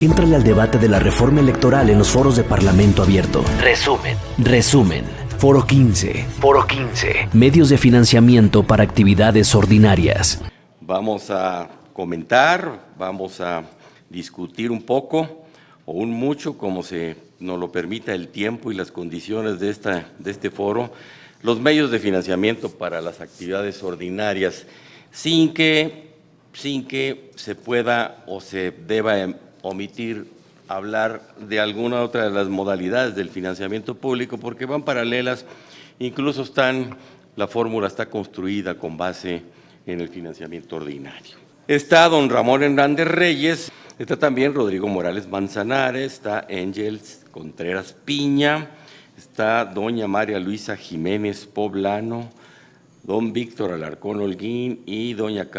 Éntrale al debate de la reforma electoral en los foros de Parlamento Abierto. Resumen. Foro 15. Medios de financiamiento para actividades ordinarias. Vamos a comentar, vamos a discutir un poco o un mucho, como nos lo permita el tiempo y las condiciones de este foro, los medios de financiamiento para las actividades ordinarias, sin que se pueda o se deba omitir hablar de alguna otra de las modalidades del financiamiento público, porque van paralelas, incluso la fórmula está construida con base en el financiamiento ordinario. Está don Ramón Hernández Reyes, está también Rodrigo Morales Manzanares, está Ángels Contreras Piña, está doña María Luisa Jiménez Poblano, don Víctor Alarcón Holguín y doña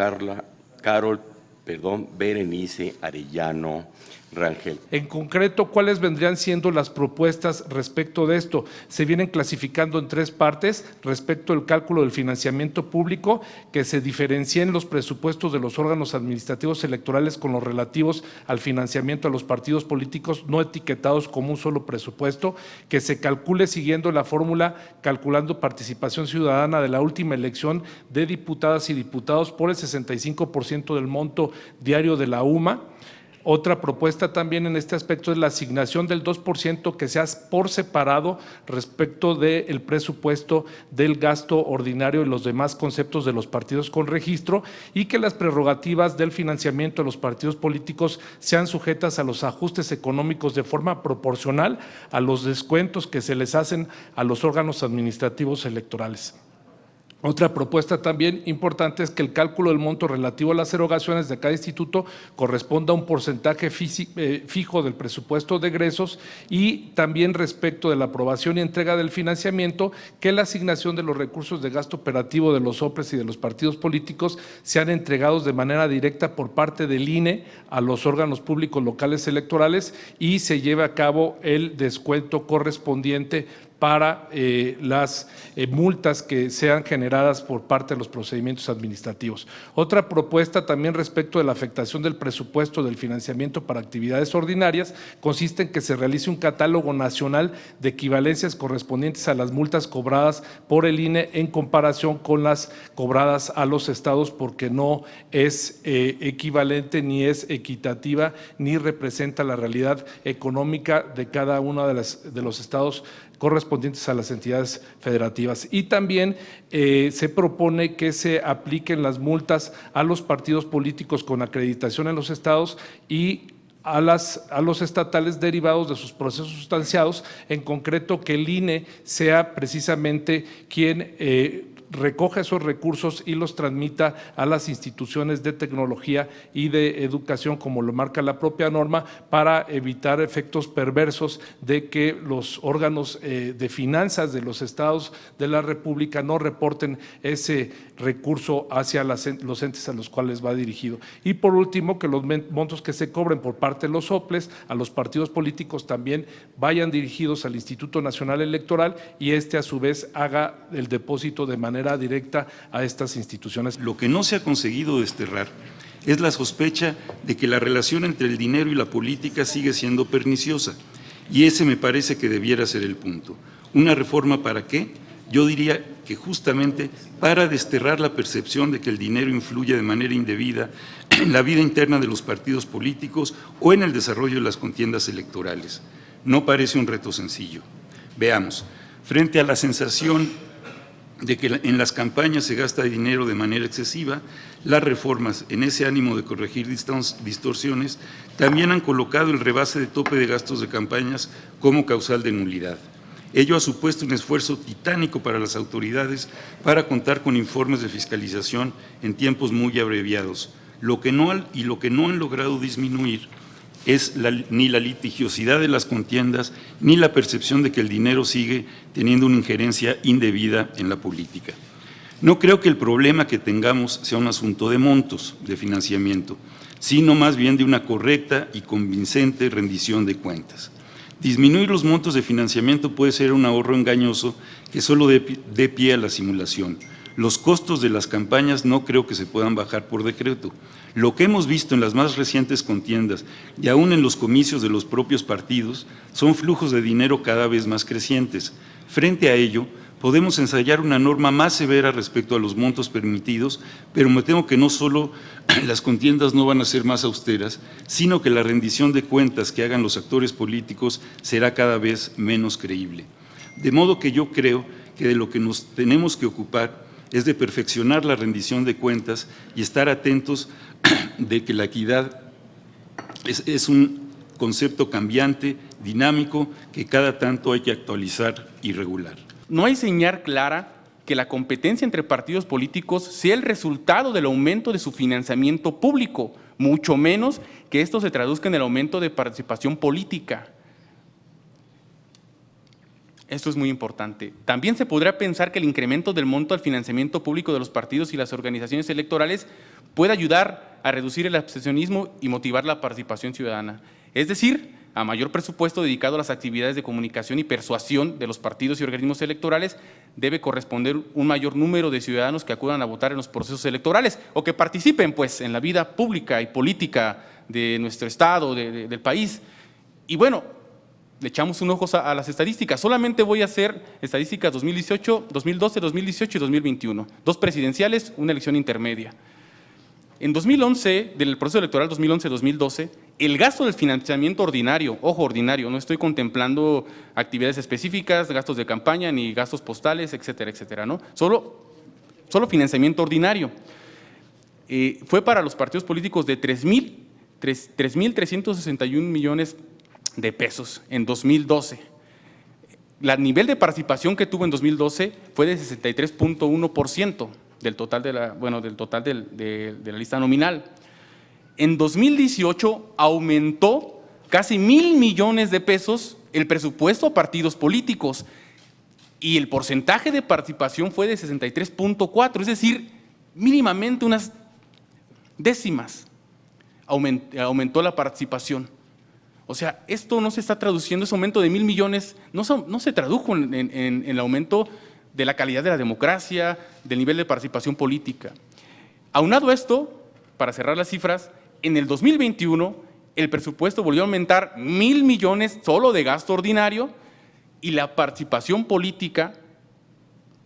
Berenice Arellano Rangel. En concreto, ¿cuáles vendrían siendo las propuestas respecto de esto? Se vienen clasificando en tres partes respecto al cálculo del financiamiento público, que se diferencien los presupuestos de los órganos administrativos electorales con los relativos al financiamiento a los partidos políticos no etiquetados como un solo presupuesto, que se calcule siguiendo la fórmula calculando participación ciudadana de la última elección de diputadas y diputados por el 65% del monto diario de la UMA. Otra propuesta también en este aspecto es la asignación del 2% que sea por separado respecto del presupuesto del gasto ordinario y los demás conceptos de los partidos con registro, y que las prerrogativas del financiamiento de los partidos políticos sean sujetas a los ajustes económicos de forma proporcional a los descuentos que se les hacen a los órganos administrativos electorales. Otra propuesta también importante es que el cálculo del monto relativo a las erogaciones de cada instituto corresponda a un porcentaje fijo del presupuesto de egresos, y también respecto de la aprobación y entrega del financiamiento, que la asignación de los recursos de gasto operativo de los OPLES y de los partidos políticos sean entregados de manera directa por parte del INE a los órganos públicos locales electorales y se lleve a cabo el descuento correspondiente para las multas que sean generadas por parte de los procedimientos administrativos. Otra propuesta también respecto de la afectación del presupuesto del financiamiento para actividades ordinarias consiste en que se realice un catálogo nacional de equivalencias correspondientes a las multas cobradas por el INE en comparación con las cobradas a los estados, porque no es equivalente, ni es equitativa, ni representa la realidad económica de cada uno de los estados correspondientes a las entidades federativas. Y también se propone que se apliquen las multas a los partidos políticos con acreditación en los estados y a los estatales derivados de sus procesos sustanciados, en concreto que el INE sea precisamente quien recoja esos recursos y los transmita a las instituciones de tecnología y de educación, como lo marca la propia norma, para evitar efectos perversos de que los órganos de finanzas de los estados de la República no reporten ese recurso hacia los entes a los cuales va dirigido. Y por último, que los montos que se cobren por parte de los OPLES a los partidos políticos también vayan dirigidos al Instituto Nacional Electoral, y a su vez haga el depósito de manera directa a estas instituciones. Lo que no se ha conseguido desterrar es la sospecha de que la relación entre el dinero y la política sigue siendo perniciosa, y ese me parece que debiera ser el punto. ¿Una reforma para qué? Yo diría que justamente para desterrar la percepción de que el dinero influye de manera indebida en la vida interna de los partidos políticos o en el desarrollo de las contiendas electorales. No parece un reto sencillo. Veamos, frente a la sensación de que en las campañas se gasta dinero de manera excesiva, las reformas, en ese ánimo de corregir distorsiones, también han colocado el rebase de tope de gastos de campañas como causal de nulidad. Ello ha supuesto un esfuerzo titánico para las autoridades para contar con informes de fiscalización en tiempos muy abreviados. Lo que no han logrado disminuir es ni la litigiosidad de las contiendas, ni la percepción de que el dinero sigue teniendo una injerencia indebida en la política. No creo que el problema que tengamos sea un asunto de montos de financiamiento, sino más bien de una correcta y convincente rendición de cuentas. Disminuir los montos de financiamiento puede ser un ahorro engañoso que solo dé pie a la simulación. Los costos de las campañas no creo que se puedan bajar por decreto. Lo que hemos visto en las más recientes contiendas y aún en los comicios de los propios partidos son flujos de dinero cada vez más crecientes. Frente a ello, podemos ensayar una norma más severa respecto a los montos permitidos, pero me temo que no solo las contiendas no van a ser más austeras, sino que la rendición de cuentas que hagan los actores políticos será cada vez menos creíble. De modo que yo creo que de lo que nos tenemos que ocupar es de perfeccionar la rendición de cuentas y estar atentos de que la equidad es un concepto cambiante, dinámico, que cada tanto hay que actualizar y regular. No hay señal clara que la competencia entre partidos políticos sea el resultado del aumento de su financiamiento público, mucho menos que esto se traduzca en el aumento de participación política. Esto es muy importante. También se podría pensar que el incremento del monto al financiamiento público de los partidos y las organizaciones electorales puede ayudar a reducir el abstencionismo y motivar la participación ciudadana. Es decir, a mayor presupuesto dedicado a las actividades de comunicación y persuasión de los partidos y organismos electorales, debe corresponder un mayor número de ciudadanos que acudan a votar en los procesos electorales o que participen pues, en la vida pública y política de nuestro Estado, del país. Y bueno, le echamos un ojo a las estadísticas. Solamente voy a hacer estadísticas 2018, 2012, 2018 y 2021. 2 presidenciales, una elección intermedia. En 2011, del proceso electoral 2011-2012, el gasto del financiamiento ordinario, ojo, ordinario, no estoy contemplando actividades específicas, gastos de campaña, ni gastos postales, etcétera, etcétera, ¿no? Solo financiamiento ordinario. Fue para los partidos políticos de 3.361 millones de pesos en 2012. El nivel de participación que tuvo en 2012 fue de 63.1%. del total de la lista nominal. En 2018 aumentó casi 1,000 millones de pesos el presupuesto a partidos políticos y el porcentaje de participación fue de 63.4%, es decir, mínimamente unas décimas aumentó la participación. O sea, esto no se está traduciendo, ese aumento de 1,000 millones no se tradujo en el aumento de la calidad de la democracia, del nivel de participación política. Aunado a esto, para cerrar las cifras, en el 2021 el presupuesto volvió a aumentar 1,000 millones solo de gasto ordinario y la participación política,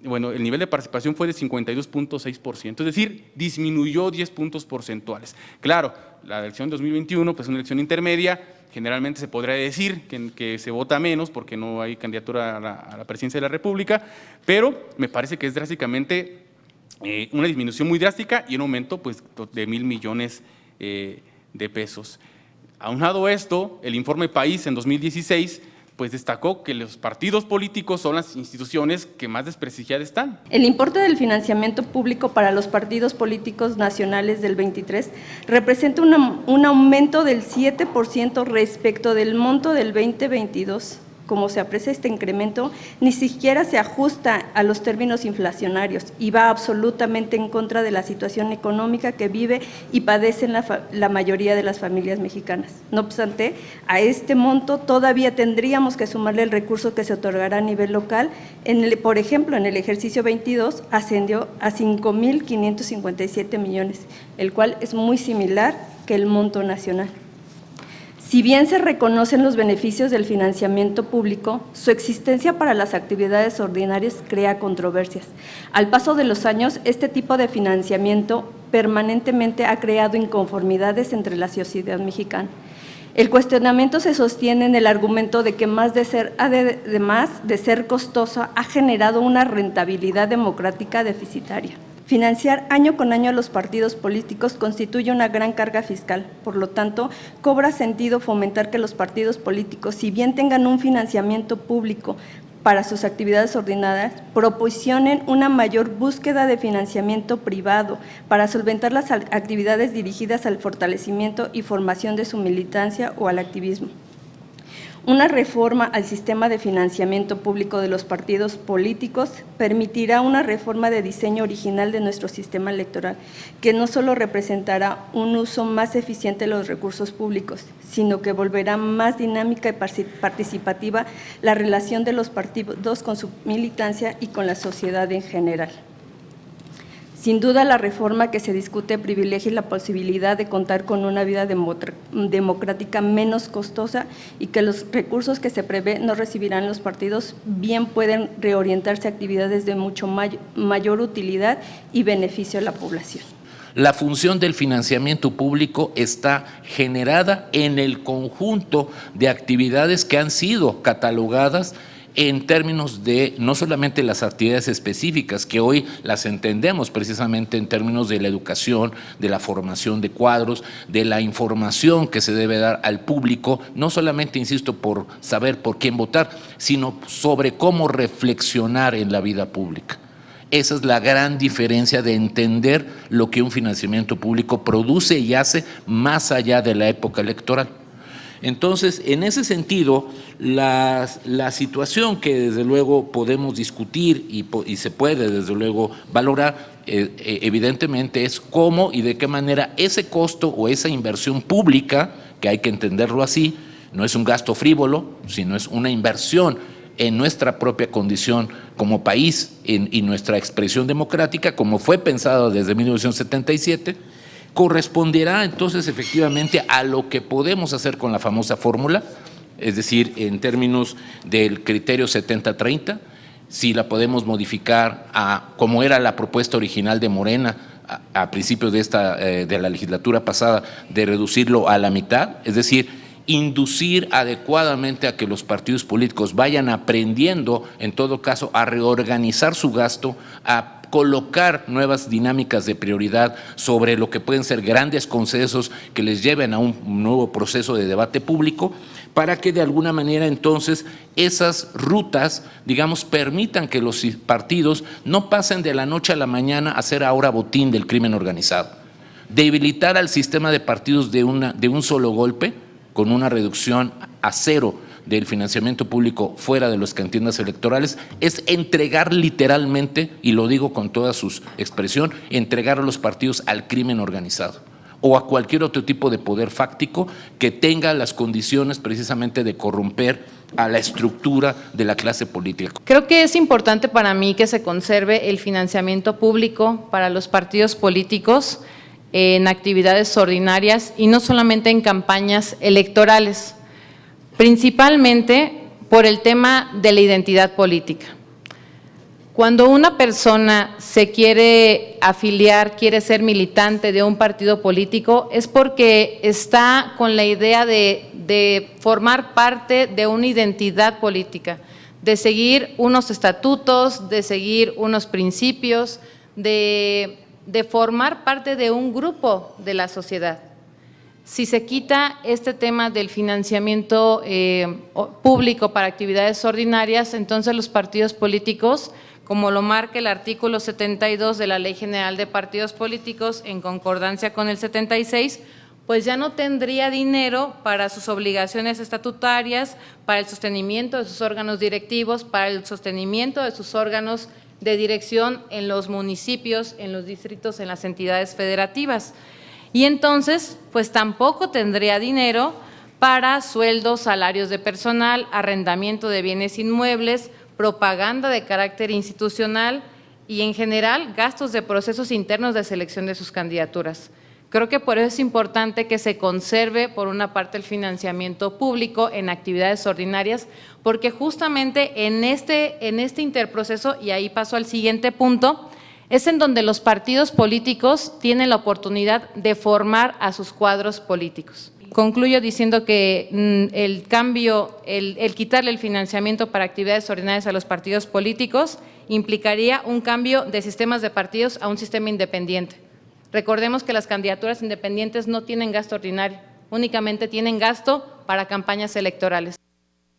bueno, el nivel de participación fue de 52.6%, es decir, disminuyó 10 puntos porcentuales. Claro, la elección 2021 pues es una elección intermedia, generalmente se podría decir que se vota menos porque no hay candidatura a la presidencia de la República, pero me parece que es drásticamente una disminución muy drástica y un aumento pues, de 1,000 millones de pesos. Aunado a esto, el informe País en 2016 pues destacó que los partidos políticos son las instituciones que más desprestigiadas están. El importe del financiamiento público para los partidos políticos nacionales del 23 representa un aumento del 7% respecto del monto del 2022. Como se aprecia, este incremento ni siquiera se ajusta a los términos inflacionarios y va absolutamente en contra de la situación económica que vive y padecen la mayoría de las familias mexicanas. No obstante, a este monto todavía tendríamos que sumarle el recurso que se otorgará a nivel local. Por ejemplo, en el ejercicio 22 ascendió a 5,557 millones, el cual es muy similar que el monto nacional. Si bien se reconocen los beneficios del financiamiento público, su existencia para las actividades ordinarias crea controversias. Al paso de los años, este tipo de financiamiento permanentemente ha creado inconformidades entre la sociedad mexicana. El cuestionamiento se sostiene en el argumento de que además de ser costosa, ha generado una rentabilidad democrática deficitaria. Financiar año con año a los partidos políticos constituye una gran carga fiscal, por lo tanto, cobra sentido fomentar que los partidos políticos, si bien tengan un financiamiento público para sus actividades ordinarias, proporcionen una mayor búsqueda de financiamiento privado para solventar las actividades dirigidas al fortalecimiento y formación de su militancia o al activismo. Una reforma al sistema de financiamiento público de los partidos políticos permitirá una reforma de diseño original de nuestro sistema electoral, que no solo representará un uso más eficiente de los recursos públicos, sino que volverá más dinámica y participativa la relación de los partidos con su militancia y con la sociedad en general. Sin duda, la reforma que se discute privilegia la posibilidad de contar con una vida democrática menos costosa y que los recursos que se prevé no recibirán los partidos bien pueden reorientarse a actividades de mucho mayor utilidad y beneficio a la población. La función del financiamiento público está generada en el conjunto de actividades que han sido catalogadas en términos de no solamente las actividades específicas, que hoy las entendemos precisamente en términos de la educación, de la formación de cuadros, de la información que se debe dar al público, no solamente, insisto, por saber por quién votar, sino sobre cómo reflexionar en la vida pública. Esa es la gran diferencia de entender lo que un financiamiento público produce y hace más allá de la época electoral. Entonces, en ese sentido, la situación que desde luego podemos discutir y se puede desde luego valorar, evidentemente es cómo y de qué manera ese costo o esa inversión pública, que hay que entenderlo así, no es un gasto frívolo, sino es una inversión en nuestra propia condición como país y nuestra expresión democrática, como fue pensado desde 1977, corresponderá entonces efectivamente a lo que podemos hacer con la famosa fórmula, es decir, en términos del criterio 70-30, si la podemos modificar a como era la propuesta original de Morena a principios de la legislatura pasada, de reducirlo a la mitad, es decir, inducir adecuadamente a que los partidos políticos vayan aprendiendo, en todo caso, a reorganizar su gasto, a colocar nuevas dinámicas de prioridad sobre lo que pueden ser grandes consensos que les lleven a un nuevo proceso de debate público, para que de alguna manera entonces esas rutas, digamos, permitan que los partidos no pasen de la noche a la mañana a ser ahora botín del crimen organizado. Debilitar al sistema de partidos de un solo golpe, con una reducción a cero del financiamiento público fuera de las contiendas electorales, es entregar literalmente, y lo digo con toda su expresión, entregar a los partidos al crimen organizado o a cualquier otro tipo de poder fáctico que tenga las condiciones precisamente de corromper a la estructura de la clase política. Creo que es importante para mí que se conserve el financiamiento público para los partidos políticos en actividades ordinarias y no solamente en campañas electorales, principalmente por el tema de la identidad política. Cuando una persona se quiere afiliar, quiere ser militante de un partido político, es porque está con la idea de formar parte de una identidad política, de seguir unos estatutos, de seguir unos principios, de formar parte de un grupo de la sociedad. Si se quita este tema del financiamiento público para actividades ordinarias, entonces los partidos políticos, como lo marca el artículo 72 de la Ley General de Partidos Políticos, en concordancia con el 76, pues ya no tendría dinero para sus obligaciones estatutarias, para el sostenimiento de sus órganos directivos, para el sostenimiento de sus órganos de dirección en los municipios, en los distritos, en las entidades federativas. Y entonces, pues tampoco tendría dinero para sueldos, salarios de personal, arrendamiento de bienes inmuebles, propaganda de carácter institucional y, en general, gastos de procesos internos de selección de sus candidaturas. Creo que por eso es importante que se conserve, por una parte, el financiamiento público en actividades ordinarias, porque justamente en este interproceso, y ahí paso al siguiente punto, es en donde los partidos políticos tienen la oportunidad de formar a sus cuadros políticos. Concluyo diciendo que el cambio, el quitarle el financiamiento para actividades ordinarias a los partidos políticos implicaría un cambio de sistemas de partidos a un sistema independiente. Recordemos que las candidaturas independientes no tienen gasto ordinario, únicamente tienen gasto para campañas electorales.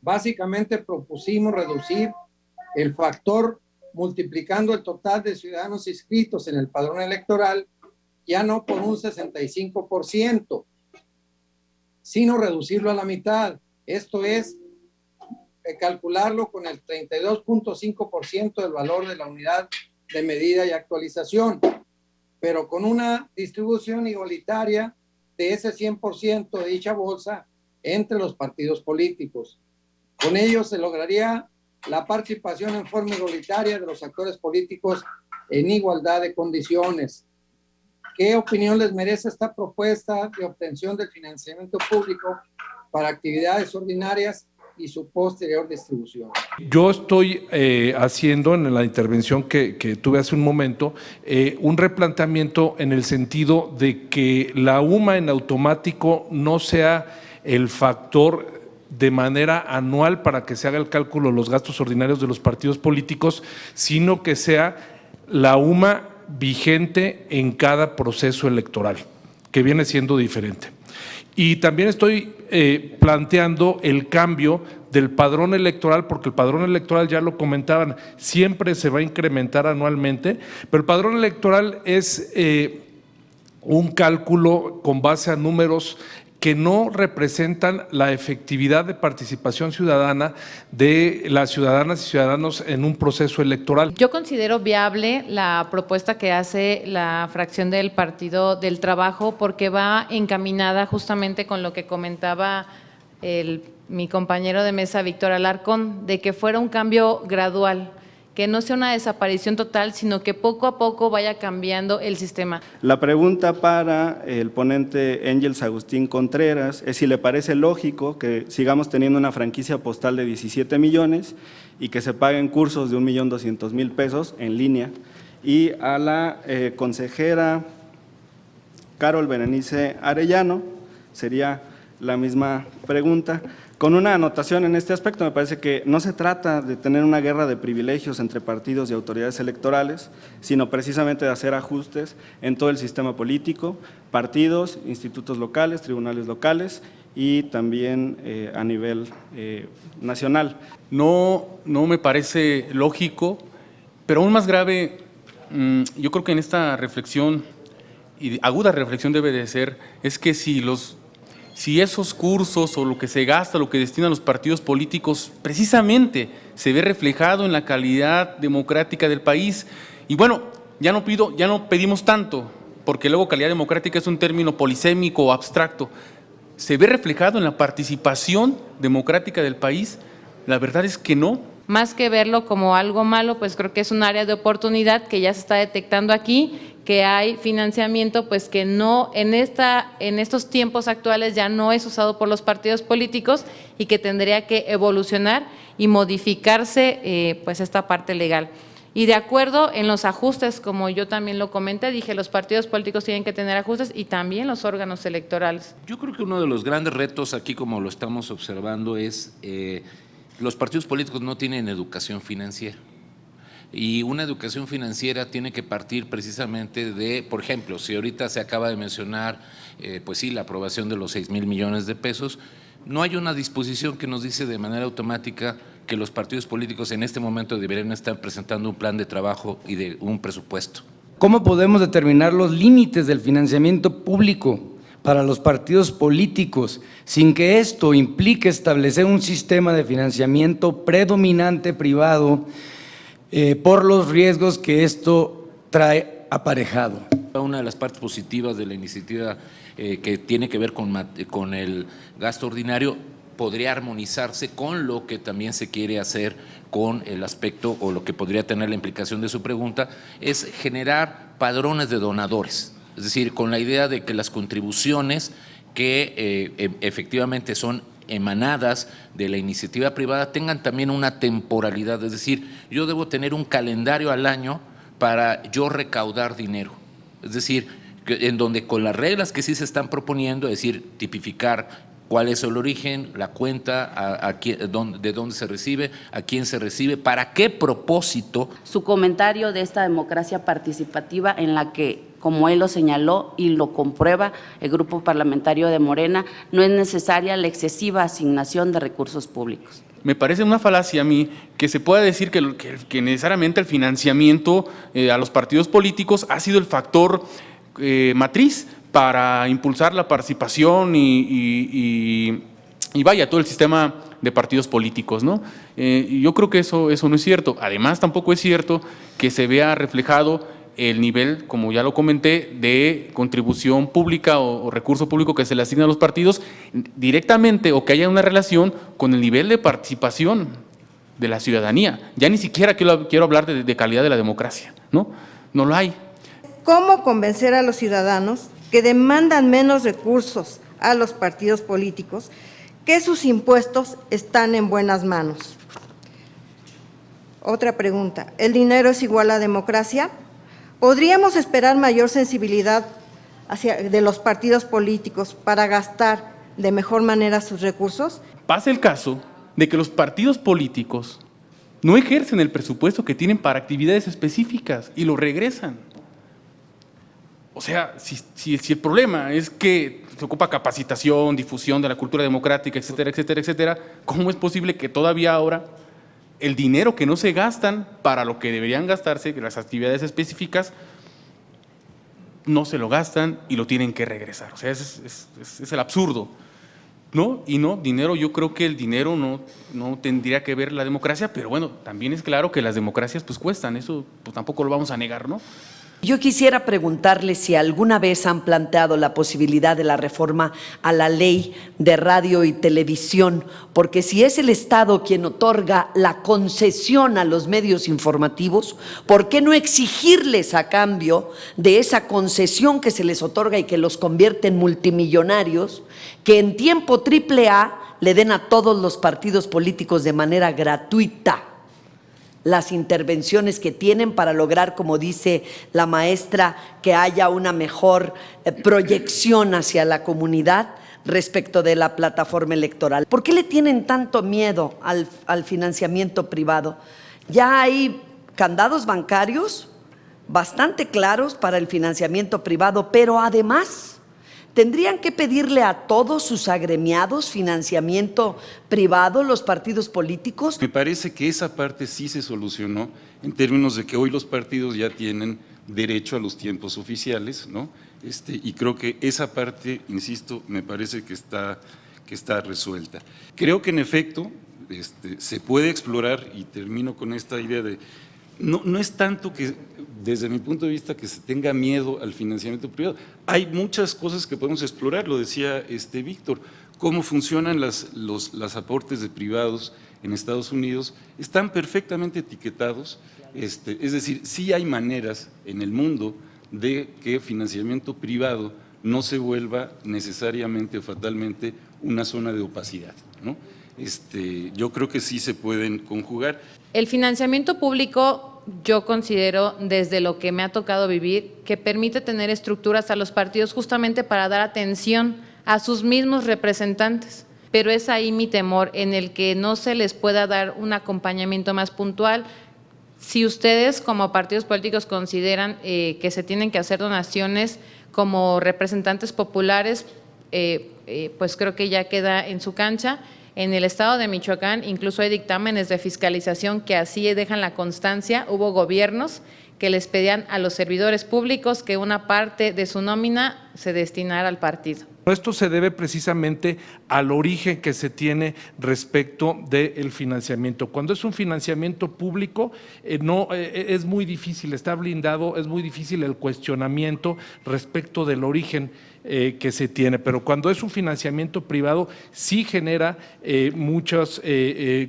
Básicamente propusimos reducir el factor multiplicando el total de ciudadanos inscritos en el padrón electoral, ya no por un 65%, sino reducirlo a la mitad. Esto es calcularlo con el 32.5% del valor de la unidad de medida y actualización, pero con una distribución igualitaria de ese 100% de dicha bolsa entre los partidos políticos. Con ello se lograría la participación en forma igualitaria de los actores políticos en igualdad de condiciones. ¿Qué opinión les merece esta propuesta de obtención del financiamiento público para actividades ordinarias y su posterior distribución? Yo estoy haciendo en la intervención que tuve hace un momento un replanteamiento en el sentido de que la UMA en automático no sea el factor de manera anual para que se haga el cálculo de los gastos ordinarios de los partidos políticos, sino que sea la UMA vigente en cada proceso electoral, que viene siendo diferente. Y también estoy planteando el cambio del padrón electoral, porque el padrón electoral, ya lo comentaban, siempre se va a incrementar anualmente, pero el padrón electoral es un cálculo con base a números que no representan la efectividad de participación ciudadana de las ciudadanas y ciudadanos en un proceso electoral. Yo considero viable la propuesta que hace la fracción del Partido del Trabajo porque va encaminada justamente con lo que comentaba mi compañero de mesa, Víctor Alarcón, de que fuera un cambio gradual, que no sea una desaparición total, sino que poco a poco vaya cambiando el sistema. La pregunta para el ponente Ángels Agustín Contreras es si le parece lógico que sigamos teniendo una franquicia postal de 17 millones y que se paguen cursos de 1.200.000 pesos en línea. Y a la consejera Carol Berenice Arellano sería la misma pregunta. Con una anotación en este aspecto, me parece que no se trata de tener una guerra de privilegios entre partidos y autoridades electorales, sino precisamente de hacer ajustes en todo el sistema político, partidos, institutos locales, tribunales locales y también a nivel nacional. No me parece lógico, pero aún más grave, yo creo que en esta reflexión, y aguda reflexión debe de ser, es que si esos cursos o lo que se gasta, lo que destinan los partidos políticos, precisamente se ve reflejado en la calidad democrática del país. Y bueno, ya no pedimos tanto, porque luego calidad democrática es un término polisémico o abstracto. ¿Se ve reflejado en la participación democrática del país? La verdad es que no. Más que verlo como algo malo, pues creo que es un área de oportunidad que ya se está detectando aquí, que hay financiamiento pues que no en estos tiempos actuales ya no es usado por los partidos políticos y que tendría que evolucionar y modificarse pues esta parte legal. Y de acuerdo en los ajustes, como yo también lo comenté, dije los partidos políticos tienen que tener ajustes y también los órganos electorales. Yo creo que uno de los grandes retos aquí, como lo estamos observando, es los partidos políticos no tienen educación financiera. Y una educación financiera tiene que partir precisamente de, por ejemplo, si ahorita se acaba de mencionar, pues sí, la aprobación de los 6,000 millones de pesos, no hay una disposición que nos dice de manera automática que los partidos políticos en este momento deberían estar presentando un plan de trabajo y de un presupuesto. ¿Cómo podemos determinar los límites del financiamiento público para los partidos políticos sin que esto implique establecer un sistema de financiamiento predominante privado por los riesgos que esto trae aparejado? Una de las partes positivas de la iniciativa que tiene que ver con el gasto ordinario podría armonizarse con lo que también se quiere hacer con el aspecto o lo que podría tener la implicación de su pregunta, es generar padrones de donadores, es decir, con la idea de que las contribuciones que efectivamente son emanadas de la iniciativa privada tengan también una temporalidad, es decir, yo debo tener un calendario al año para yo recaudar dinero, es decir, en donde con las reglas que sí se están proponiendo, es decir, tipificar cuál es el origen, la cuenta, de dónde se recibe, a quién se recibe, para qué propósito. Su comentario de esta democracia participativa en la que, como él lo señaló y lo comprueba el Grupo Parlamentario de Morena, no es necesaria la excesiva asignación de recursos públicos. Me parece una falacia a mí que se pueda decir que necesariamente el financiamiento a los partidos políticos ha sido el factor matriz para impulsar la participación y vaya, todo el sistema de partidos políticos, ¿no? Yo creo que eso no es cierto. Además, tampoco es cierto que se vea reflejado el nivel, como ya lo comenté, de contribución pública o recurso público que se le asigna a los partidos directamente, o que haya una relación con el nivel de participación de la ciudadanía. Ya ni siquiera quiero hablar de calidad de la democracia, ¿no? no lo hay. ¿Cómo convencer a los ciudadanos que demandan menos recursos a los partidos políticos que sus impuestos están en buenas manos? Otra pregunta, ¿el dinero es igual a democracia? ¿Podríamos esperar mayor sensibilidad de los partidos políticos para gastar de mejor manera sus recursos? Pasa el caso de que los partidos políticos no ejercen el presupuesto que tienen para actividades específicas y lo regresan. O sea, si el problema es que se ocupa capacitación, difusión de la cultura democrática, etcétera, etcétera, etcétera, ¿cómo es posible que todavía ahora el dinero que no se gastan para lo que deberían gastarse, las actividades específicas, no se lo gastan y lo tienen que regresar? O sea, es el absurdo, ¿no? Y no, dinero, yo creo que el dinero no tendría que ver la democracia, pero bueno, también es claro que las democracias pues cuestan, eso pues tampoco lo vamos a negar, ¿no? Yo quisiera preguntarle si alguna vez han planteado la posibilidad de la reforma a la ley de radio y televisión, porque si es el Estado quien otorga la concesión a los medios informativos, ¿por qué no exigirles a cambio de esa concesión que se les otorga y que los convierte en multimillonarios, que en tiempo AAA le den a todos los partidos políticos de manera gratuita las intervenciones que tienen para lograr, como dice la maestra, que haya una mejor proyección hacia la comunidad respecto de la plataforma electoral? ¿Por qué le tienen tanto miedo al financiamiento privado? Ya hay candados bancarios bastante claros para el financiamiento privado, pero además ¿tendrían que pedirle a todos sus agremiados financiamiento privado, los partidos políticos? Me parece que esa parte sí se solucionó en términos de que hoy los partidos ya tienen derecho a los tiempos oficiales, ¿no? Y creo que esa parte, insisto, me parece que está resuelta. Creo que en efecto se puede explorar, y termino con esta idea de… No es tanto que, desde mi punto de vista, que se tenga miedo al financiamiento privado. Hay muchas cosas que podemos explorar, lo decía Víctor, cómo funcionan los aportes de privados en Estados Unidos, están perfectamente etiquetados, es decir, sí hay maneras en el mundo de que financiamiento privado no se vuelva necesariamente o fatalmente una zona de opacidad, ¿no? Yo creo que sí se pueden conjugar. El financiamiento público, yo considero, desde lo que me ha tocado vivir, que permite tener estructuras a los partidos justamente para dar atención a sus mismos representantes. Pero es ahí mi temor, en el que no se les pueda dar un acompañamiento más puntual. Si ustedes como partidos políticos consideran que se tienen que hacer donaciones como representantes populares, pues creo que ya queda en su cancha. En el estado de Michoacán incluso hay dictámenes de fiscalización que así dejan la constancia. Hubo gobiernos que les pedían a los servidores públicos que una parte de su nómina se destinara al partido. Esto se debe precisamente al origen que se tiene respecto del financiamiento. Cuando es un financiamiento público, es muy difícil, está blindado, es muy difícil el cuestionamiento respecto del origen que se tiene, pero cuando es un financiamiento privado sí genera muchos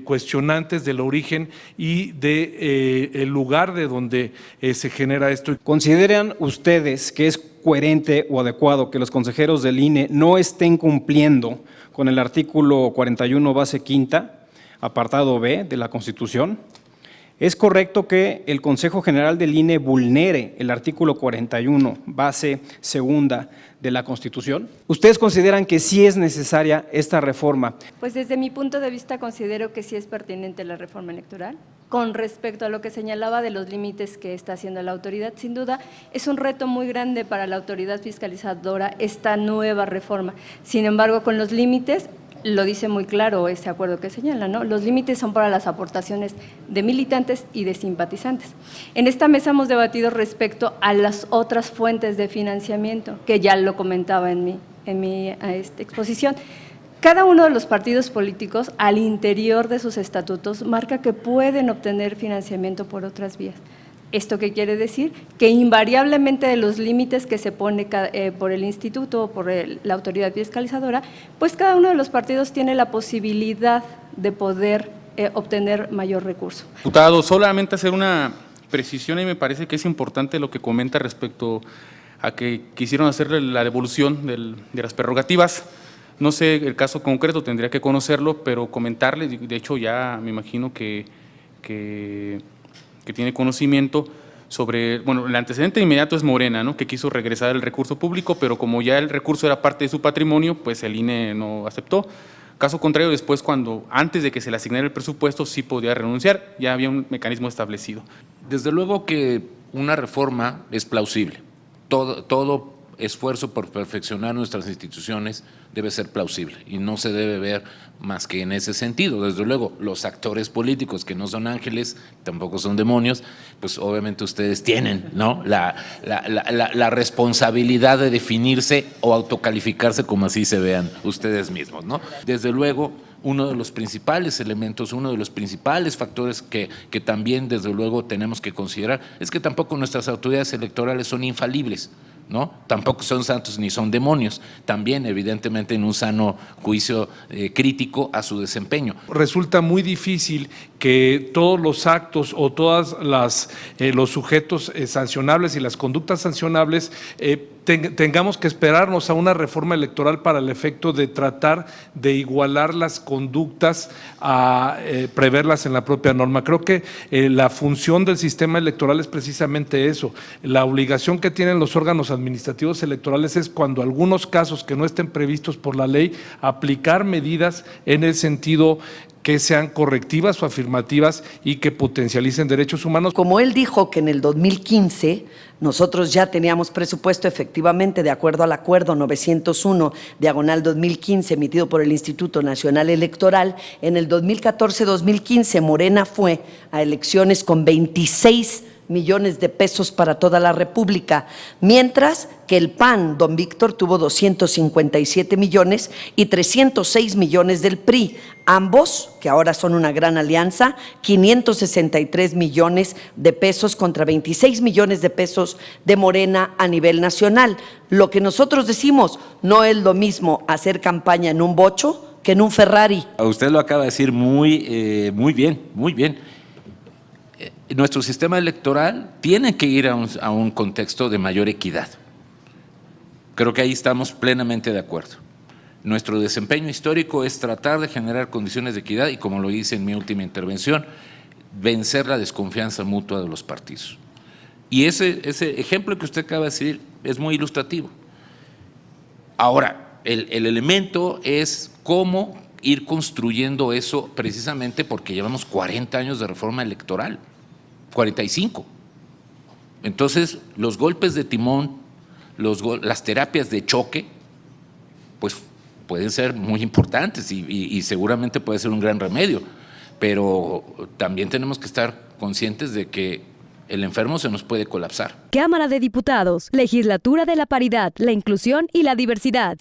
cuestionantes del origen y el lugar de donde se genera esto. ¿Consideran ustedes que es coherente o adecuado que los consejeros del INE no estén cumpliendo con el artículo 41 base quinta, apartado B de la Constitución? ¿Es correcto que el Consejo General del INE vulnere el artículo 41 base segunda de la Constitución? ¿Ustedes consideran que sí es necesaria esta reforma? Pues desde mi punto de vista considero que sí es pertinente la reforma electoral. Con respecto a lo que señalaba de los límites que está haciendo la autoridad, sin duda es un reto muy grande para la autoridad fiscalizadora esta nueva reforma. Sin embargo, con los límites, lo dice muy claro ese acuerdo que señala, ¿no? Los límites son para las aportaciones de militantes y de simpatizantes. En esta mesa hemos debatido respecto a las otras fuentes de financiamiento, que ya lo comentaba en mi exposición. Cada uno de los partidos políticos, al interior de sus estatutos, marca que pueden obtener financiamiento por otras vías. ¿Esto qué quiere decir? Que invariablemente de los límites que se pone por el instituto o por la autoridad fiscalizadora, pues cada uno de los partidos tiene la posibilidad de poder obtener mayor recurso. Diputado, solamente hacer una precisión y me parece que es importante lo que comenta respecto a que quisieron hacerle la devolución de las prerrogativas. No sé el caso concreto, tendría que conocerlo, pero comentarle, de hecho ya me imagino que tiene conocimiento sobre, bueno, el antecedente inmediato es Morena, ¿no?, que quiso regresar el recurso público, pero como ya el recurso era parte de su patrimonio, pues el INE no aceptó. Caso contrario, después, antes de que se le asignara el presupuesto, sí podía renunciar, ya había un mecanismo establecido. Desde luego que una reforma es plausible. Todo esfuerzo por perfeccionar nuestras instituciones debe ser plausible y no se debe ver más que en ese sentido. Desde luego, los actores políticos que no son ángeles, tampoco son demonios, pues obviamente ustedes tienen, ¿no?, la responsabilidad de definirse o autocalificarse como así se vean ustedes mismos, ¿no? Desde luego, uno de los principales elementos, uno de los principales factores que también desde luego tenemos que considerar es que tampoco nuestras autoridades electorales son infalibles, ¿no? Tampoco son santos ni son demonios, también evidentemente en un sano juicio crítico a su desempeño. Resulta muy difícil que todos los actos o todas los sujetos sancionables y las conductas sancionables tengamos que esperarnos a una reforma electoral para el efecto de tratar de igualar las conductas a preverlas en la propia norma. Creo que la función del sistema electoral es precisamente eso. La obligación que tienen los órganos administrativos electorales es, cuando algunos casos que no estén previstos por la ley, aplicar medidas en el sentido que sean correctivas o afirmativas y que potencialicen derechos humanos. Como él dijo que en el 2015 nosotros ya teníamos presupuesto, efectivamente, de acuerdo al acuerdo 901/2015 emitido por el Instituto Nacional Electoral, en el 2014-2015 Morena fue a elecciones con 26 millones de pesos para toda la República, mientras que el PAN, don Víctor, tuvo 257 millones y 306 millones del PRI, ambos, que ahora son una gran alianza, 563 millones de pesos contra 26 millones de pesos de Morena a nivel nacional. Lo que nosotros decimos, no es lo mismo hacer campaña en un bocho que en un Ferrari. Usted lo acaba de decir muy bien, muy bien. Nuestro sistema electoral tiene que ir a un contexto de mayor equidad. Creo que ahí estamos plenamente de acuerdo. Nuestro desempeño histórico es tratar de generar condiciones de equidad y, como lo hice en mi última intervención, vencer la desconfianza mutua de los partidos. Y ese ejemplo que usted acaba de decir es muy ilustrativo. Ahora, el elemento es cómo ir construyendo eso, precisamente porque llevamos 40 años de reforma electoral, 45. Entonces, los golpes de timón, las terapias de choque, pues pueden ser muy importantes y seguramente puede ser un gran remedio, pero también tenemos que estar conscientes de que el enfermo se nos puede colapsar. Cámara de Diputados, Legislatura de la Paridad, la Inclusión y la Diversidad.